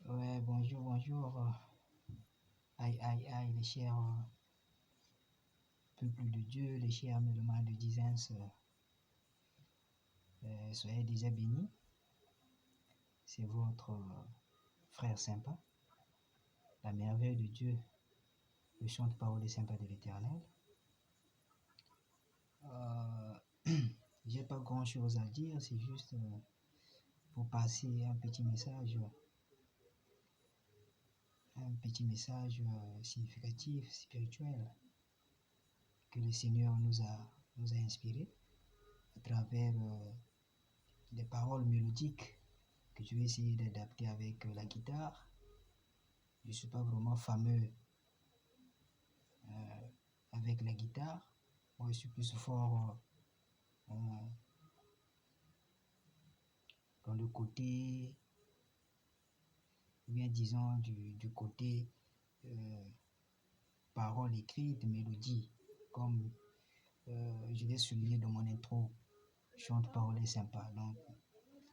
Ouais, bonjour, bonjour. Aïe, aïe, aïe, les chers peuples de Dieu, les chers musulmans de Dizens, soyez déjà bénis. C'est votre frère sympa, la merveille de Dieu, le chant de parole des sympas de l'Éternel. J'ai pas grand chose à dire, c'est juste pour passer un petit message significatif, spirituel, que le Seigneur nous a inspiré à travers des paroles mélodiques que je vais essayer d'adapter avec la guitare. Je ne suis pas vraiment fameux avec la guitare. Moi, je suis plus fort dans le côté, ou bien disons du côté paroles écrites, mélodie, comme je l'ai souligné dans mon intro, chante parole est sympa. Donc,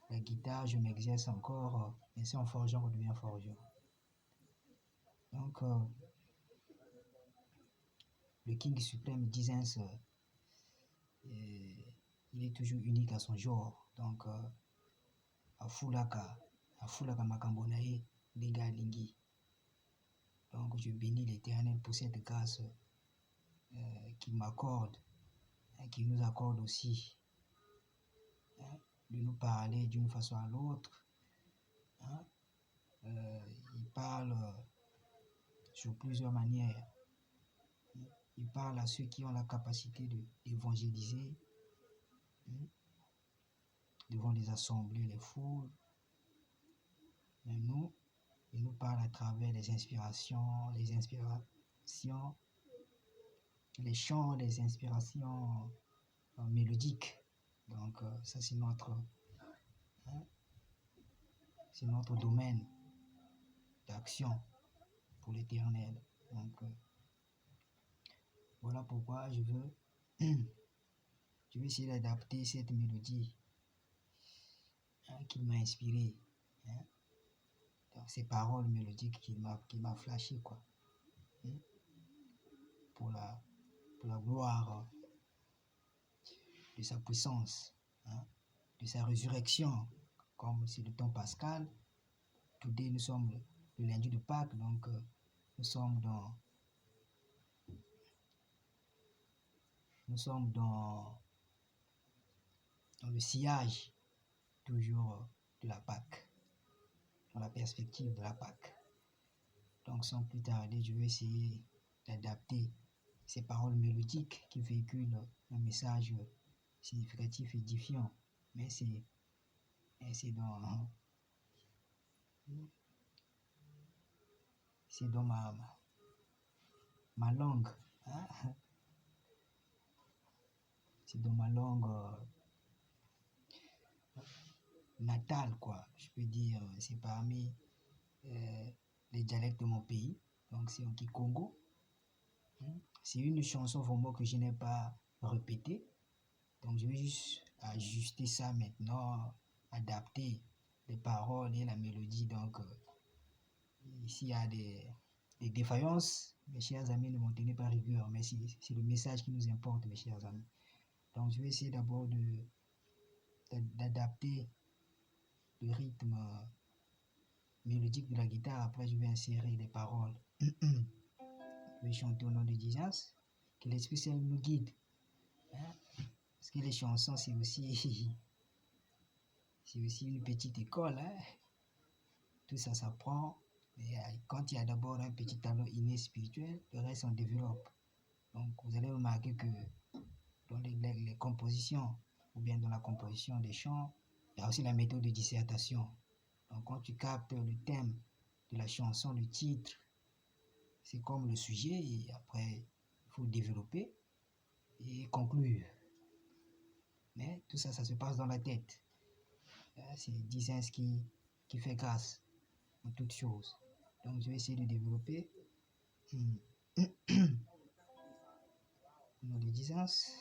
la guitare, je m'exerce encore, mais c'est en forgeant qu'on devient forgeron. Donc, le King suprême Dizens, il est toujours unique à son genre. Donc, afulaka makambo na ye ndenge alingi. Donc, je bénis l'Éternel pour cette grâce qu'il m'accorde, qu'il nous accorde aussi, de nous parler d'une façon à l'autre. Il parle sur plusieurs manières. Il parle à ceux qui ont la capacité d'évangéliser devant les assemblées, les foules. Mais nous, il nous parle à travers les inspirations, les chants, les inspirations mélodiques. Donc ça c'est notre domaine d'action pour l'Éternel. Donc voilà pourquoi je vais essayer d'adapter cette mélodie qu'il m'a inspirée. Donc, ces paroles mélodiques qu'il m'a flashé quoi. Pour la gloire de sa puissance, de sa résurrection, comme c'est le temps pascal. Today, nous sommes le lundi de Pâques, donc nous sommes dans le sillage toujours de la Pâque, dans la perspective de la Pâque. Donc sans plus tarder, je vais essayer d'adapter ces paroles mélodiques qui véhiculent un message significatif, édifiant, mais c'est dans ma langue, c'est dans ma langue natale, quoi, je peux dire. C'est parmi les dialectes de mon pays, donc c'est en Kikongo. C'est une chanson vraiment que je n'ai pas répétée, donc je vais juste ajuster ça maintenant, adapter les paroles et la mélodie. Donc s'il y a des défaillances, mes chers amis, ne m'en tenez pas rigueur, mais c'est le message qui nous importe, mes chers amis. Donc je vais essayer d'abord d'adapter le rythme mélodique de la guitare. Après je vais insérer les paroles. Je vais chanter au nom de Jesus, que l'Esprit Saint nous guide, parce que les chansons c'est aussi une petite école, tout ça s'apprend. Mais quand il y a d'abord un petit talent inné spirituel, le reste on développe. Donc vous allez remarquer que dans les compositions, ou bien dans la composition des chants, il y a aussi la méthode de dissertation. Donc quand tu captes le thème de la chanson, le titre, c'est comme le sujet, et après il faut développer et conclure. Mais tout ça, ça se passe dans la tête. C'est Dizens qui fait grâce en toutes choses. Donc je vais essayer de développer dans les Dizens.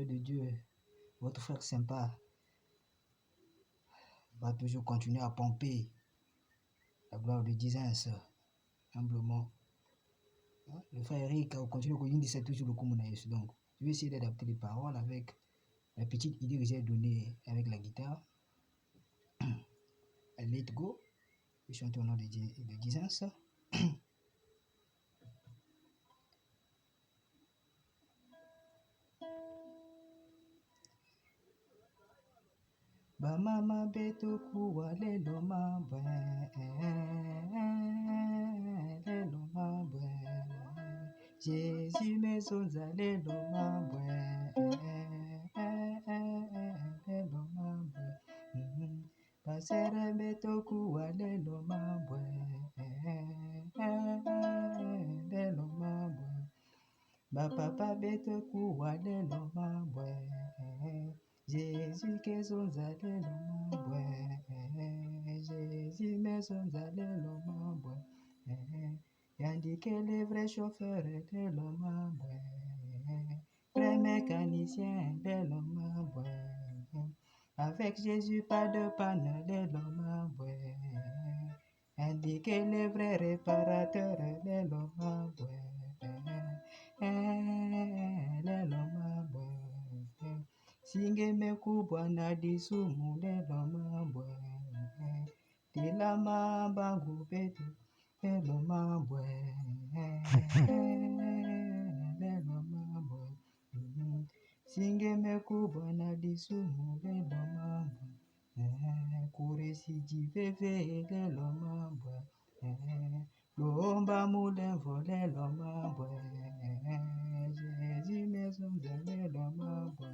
de Dieu, votre frère sympa, va toujours continuer à pomper la gloire de Disens, humblement. Le frère Eric a continué à dire toujours le communaïs. Donc, je vais essayer d'adapter les paroles avec la petite idée que j'ai donnée avec la guitare. Let go. Je chante au nom de Disens. Ba mama beto kuwa lelo mabwe, lelo mabwe. Jésus mezonza lelo mabwe, lelo mabwe. Pasere beto kuwa lelo mabwe, lelo mabwe. Ba papa beto kuwa lelo mabwe. Jésus kezonza lelo mabwe, Jésus mezonza lelo mabwe, yandike le vrai chauffeur lelo mabwe, vrai mécanicien lelo mabwe, avec Jésus pas de panne lelo mabwe, indique le vrai réparateur lelo mabwe, lelo mabwe. Singeme kubwa na disumu lelo mabwe, tila mabangu betu lelo mabwe, lelo mabwe. Singeme kubwa na disumu lelo mabwe, kuresiji veve lelo mabwe, lomba mulemvo lelo mabwe, Jésus mezonza lelo mabwe.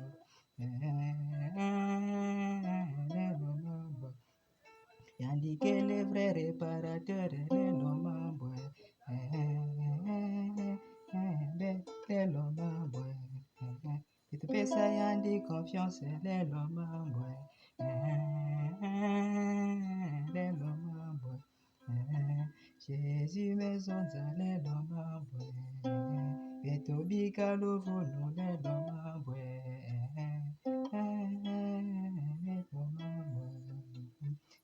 Yandike le vrai réparateur lelo mabwe, lelo mabwe. Etupesa yandi confiance lelo mabwe, lelo mabwe. Jésus mezonza lelo mabwe, betobika lovunu lelo mabwe.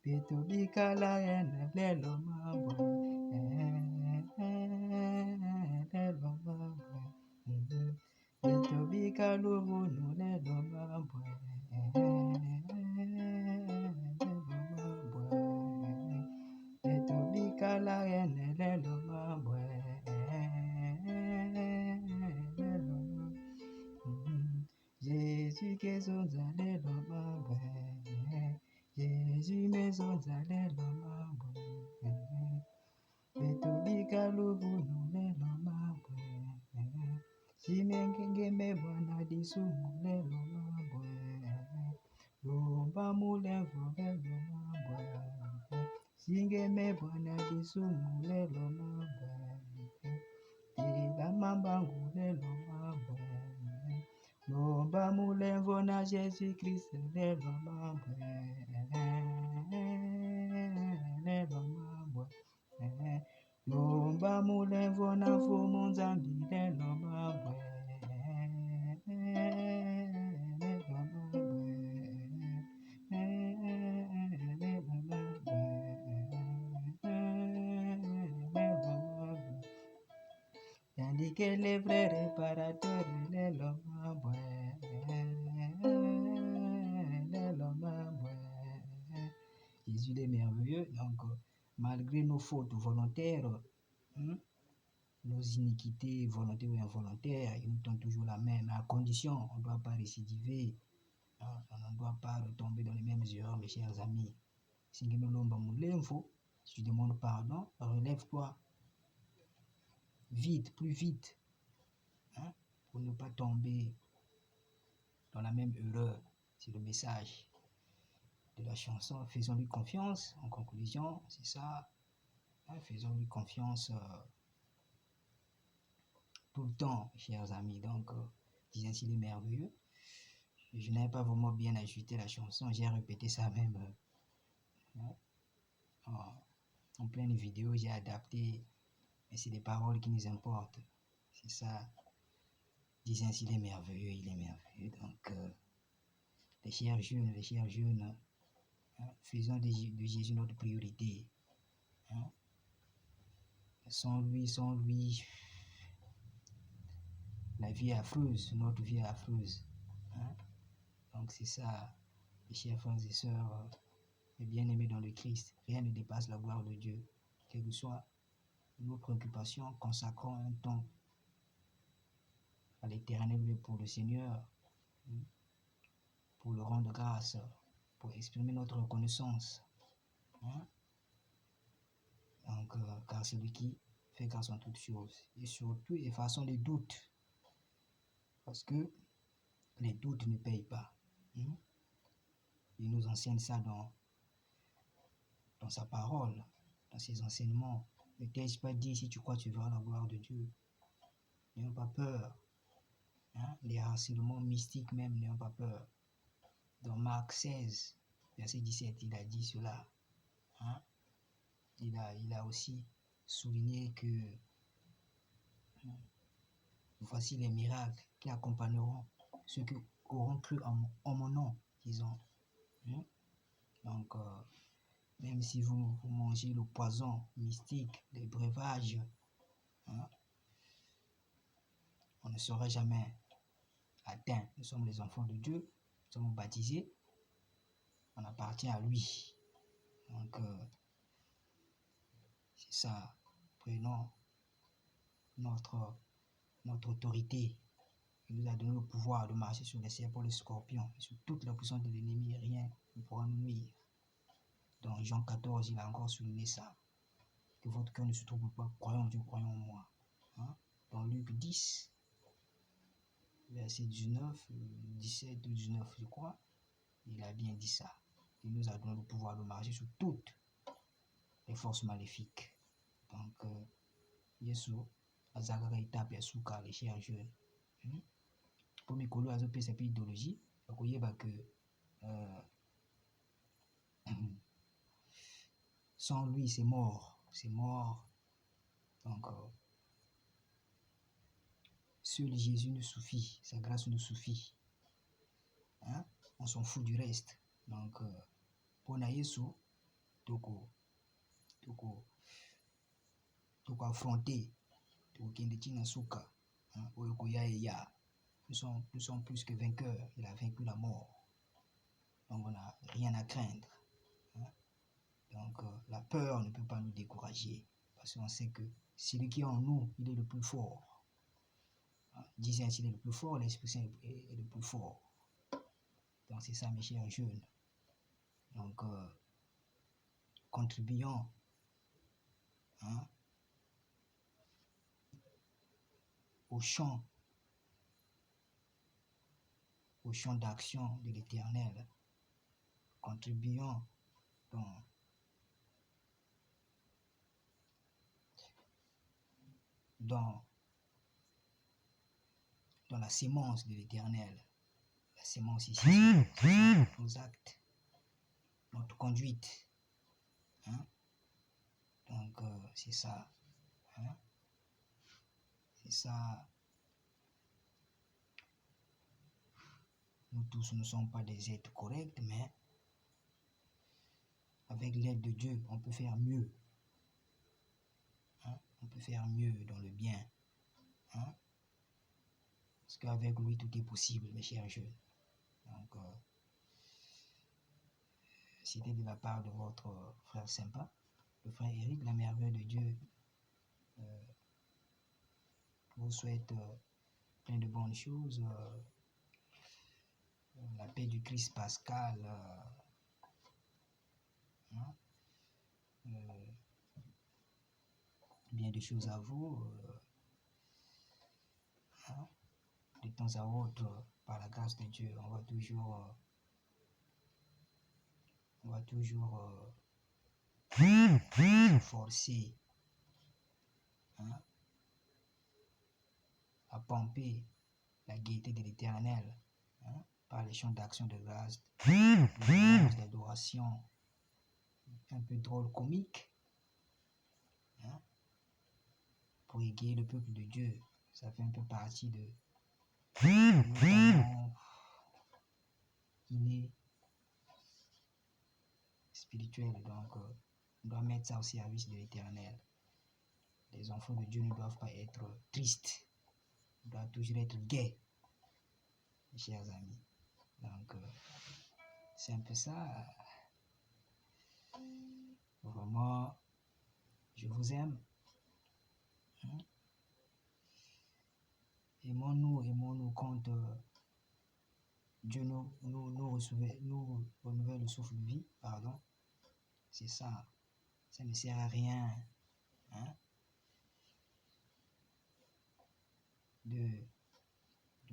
Betobika la haine lelo mabwe, lelo mabwe. Betobika lovunu lelo mabwe, lelo mabwe. Betobika la haine lelo mabwe, lelo mabwe. Jésus kezonza lelo mabwe, Jésus mezonza lelo mabwe, betobika lovunu lelo mabwe, simengenge bwana disumu lelo mabwe, lomba mulevo lelo mabwe, singeme bwana disumu lelo mabwe, tila mabangu lelo mabwe, lomba mulevo na Jésus Christ lelo mabwe, lelo mabwe. Lomba mulevo na fumu nzambi lelo mabwe, lelo mabwe, lelo mabwe, lelo mabwe. Yandike le vrai réparateur lelo mabwe, lelo mabwe. Jésus est merveilleux, donc malgré nos fautes volontaires, nos iniquités volontaires ou involontaires, il nous tend toujours la main, mais à condition, on ne doit pas récidiver, on ne doit pas retomber dans les mêmes erreurs, mes chers amis. Si tu demandes pardon, relève-toi vite, plus vite, pour ne pas tomber dans la même erreur. C'est le message de la chanson. Faisons-lui confiance. En conclusion, c'est ça. Faisons-lui confiance tout le temps, chers amis. Donc, disons s'il est merveilleux. Je n'avais pas vraiment bien ajouté la chanson. J'ai répété ça même en pleine vidéo. J'ai adapté. Mais c'est les paroles qui nous importent. C'est ça. Disent ainsi, il est merveilleux, il est merveilleux. Donc, les chers jeunes, hein, faisons de Jésus notre priorité. Hein. Sans lui, la vie est affreuse, notre vie est affreuse. Hein. Donc, c'est ça, mes chers frères et sœurs, mes bien-aimés dans le Christ. Rien ne dépasse la gloire de Dieu. Quelles que soient nos préoccupations, consacrons un temps à l'éternel pour le Seigneur, pour le rendre grâce, pour exprimer notre reconnaissance. Hein? Donc, car c'est lui qui fait grâce en toutes choses. Et surtout, effaçons les doutes. Parce que les doutes ne payent pas. Hein? Il nous enseigne ça dans sa parole, dans ses enseignements. Ne t'ai-je pas dit, si tu crois, tu verras la gloire de Dieu. N'ayons pas peur. Hein? Les harcèlements mystiques même, n'ayons pas peur. Dans Marc 16, verset 17, il a dit cela. Hein? Il a aussi souligné que voici les miracles qui accompagneront ceux qui auront cru en mon nom, disons. Hein? Donc, même si vous mangez le poison mystique, les breuvages, hein, on ne sera jamais atteint. Nous sommes les enfants de Dieu, nous sommes baptisés, on appartient à lui. Donc, c'est ça. Prenons notre autorité. Il nous a donné le pouvoir de marcher sur les serpents, les scorpions, et sur toute la puissance de l'ennemi, rien ne pourra nous nuire. Dans Jean 14, il a encore souligné ça. Que votre cœur ne se trouble pas, croyons en Dieu, croyons en moi. Hein? Dans Luc 10, verset 19, 17 ou 19, je crois, il a bien dit ça. Il nous a donné le pouvoir de marcher sur toutes les forces maléfiques. Donc, Yesu, Azagara Itape Yasuka, les chers jeunes. Pour mes collègues, à peu cette idéologie, vous voyez que sans lui, c'est mort. C'est mort. Donc, seul Jésus nous suffit. Sa grâce nous suffit. Hein? On s'en fout du reste. Donc, pour Yesu, toko affronter, nous sommes plus que vainqueurs. Il a vaincu la mort. Donc, on n'a rien à craindre. Hein? Donc, la peur ne peut pas nous décourager. Parce qu'on sait que celui qui est en nous, il est le plus fort. Hein? Disons ainsi, il est le plus fort, l'Esprit Saint est le plus fort. Donc, c'est ça, mes chers jeunes. Donc, contribuons, hein, au champ d'action de l'Éternel. Contribuons dans la sémence de l'Éternel. La sémence ici, c'est nos actes, notre conduite. Hein? Donc, c'est ça. Hein? C'est ça. Nous tous ne sommes pas des êtres corrects, mais avec l'aide de Dieu, on peut faire mieux. Hein? On peut faire mieux dans le bien. Hein? Parce qu'avec lui, tout est possible, mes chers jeunes. Donc, c'était de la part de votre frère sympa, le frère Eric, la merveille de Dieu vous souhaite plein de bonnes choses. La paix du Christ pascal. Hein? Bien des choses à vous. Hein? De temps à autre, par la grâce de Dieu, on va toujours forcer, hein, à pomper la gaieté de l'Éternel, hein, par les chants d'action de grâce, d'adoration, un peu drôle, comique, hein, pour égayer le peuple de Dieu. Ça fait un peu partie de notamment inné, spirituel. Donc, on doit mettre ça au service de l'Éternel. Les enfants de Dieu ne doivent pas être tristes. Ils doivent toujours être gais, mes chers amis. Donc, c'est un peu ça. Vraiment, je vous aime. Aimons-nous quand Dieu nous renouvelle le souffle de vie. Pardon. C'est ça. Ça ne sert à rien de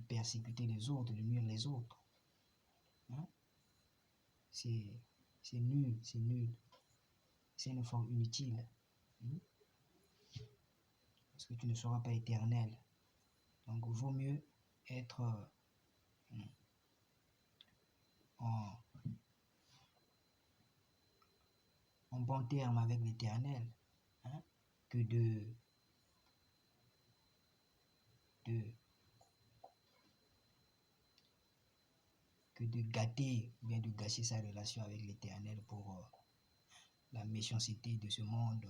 persécuter les autres, de nuire les autres. C'est nul, c'est nul. C'est une forme inutile. Parce que tu ne seras pas éternel. Donc, il vaut mieux être en bon terme avec l'Éternel que de gâter ou bien de gâcher sa relation avec l'Éternel pour la méchanceté de ce monde,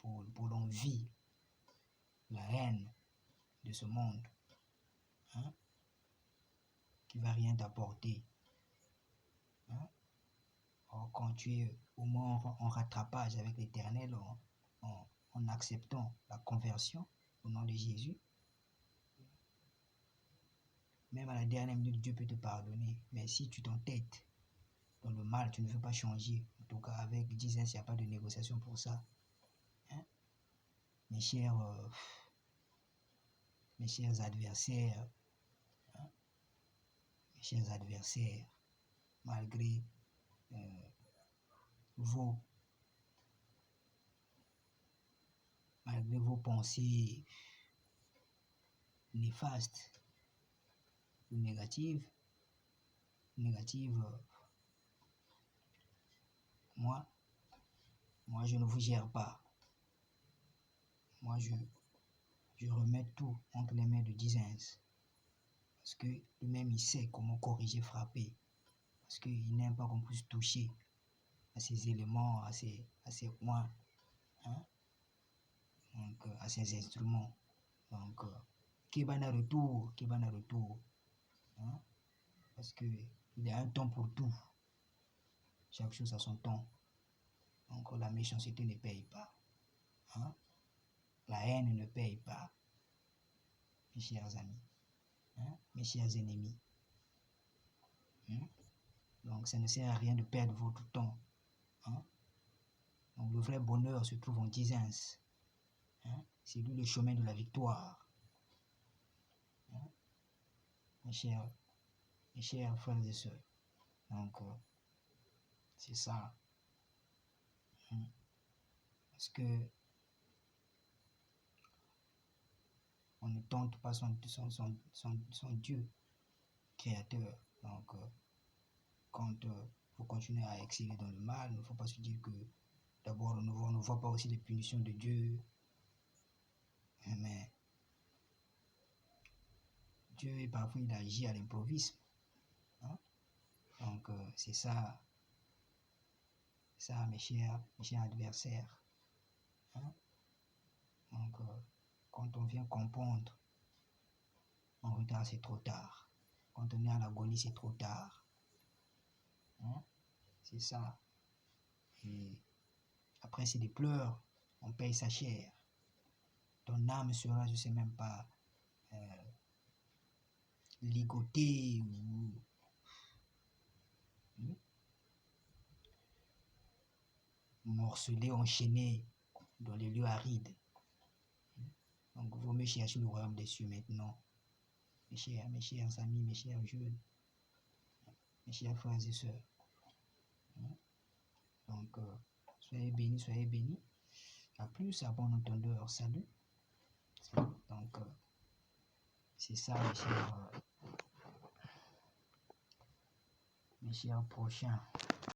pour l'envie, la haine de ce monde, qui va rien t'apporter. Or, quand tu es au moins en rattrapage avec l'Éternel, en acceptant la conversion au nom de Jésus, même à la dernière minute, Dieu peut te pardonner. Mais si tu t'entêtes dans le mal, tu ne veux pas changer. En tout cas, avec Jesus, il n'y a pas de négociation pour ça. Mes chers adversaires, malgré vos pensées néfastes ou négatives, moi je ne vous gère pas. Moi je remets tout entre les mains de Jesus. Parce que lui-même il sait comment corriger, frapper. Parce qu'il n'aime pas qu'on puisse toucher à ces éléments, à ces points, donc à ces instruments. Donc, Kebana retour, parce que il y a un temps pour tout. Chaque chose a son temps. Donc, la méchanceté ne paye pas. La haine ne paye pas. Mes chers amis, mes chers ennemis. Donc, ça ne sert à rien de perdre votre temps. Donc, le vrai bonheur se trouve en Jesus. C'est lui le chemin de la victoire. Mes chers frères et sœurs. Donc, c'est ça. Parce que on ne tente pas son Dieu créateur. Donc, quand vous continuez à exceller dans le mal, il ne faut pas se dire que d'abord on ne voit pas aussi les punitions de Dieu. Mais Dieu, parfois, il agit à l'improviste. Donc, c'est ça, mes chers adversaires. Donc, quand on vient comprendre, en retard, c'est trop tard. Quand on est à l'agonie, c'est trop tard. C'est ça. Et après, c'est des pleurs. On paye sa chair. Ton âme sera, je ne sais même pas, ligotée ou morcelée, enchaînée dans les lieux arides. Donc, il vaut mieux chercher le royaume des cieux maintenant. Mes chers amis, mes chers jeunes, mes chers frères et sœurs. Donc, soyez bénis. À plus, à bon entendeur. Salut. Donc, c'est ça, mes chers prochains.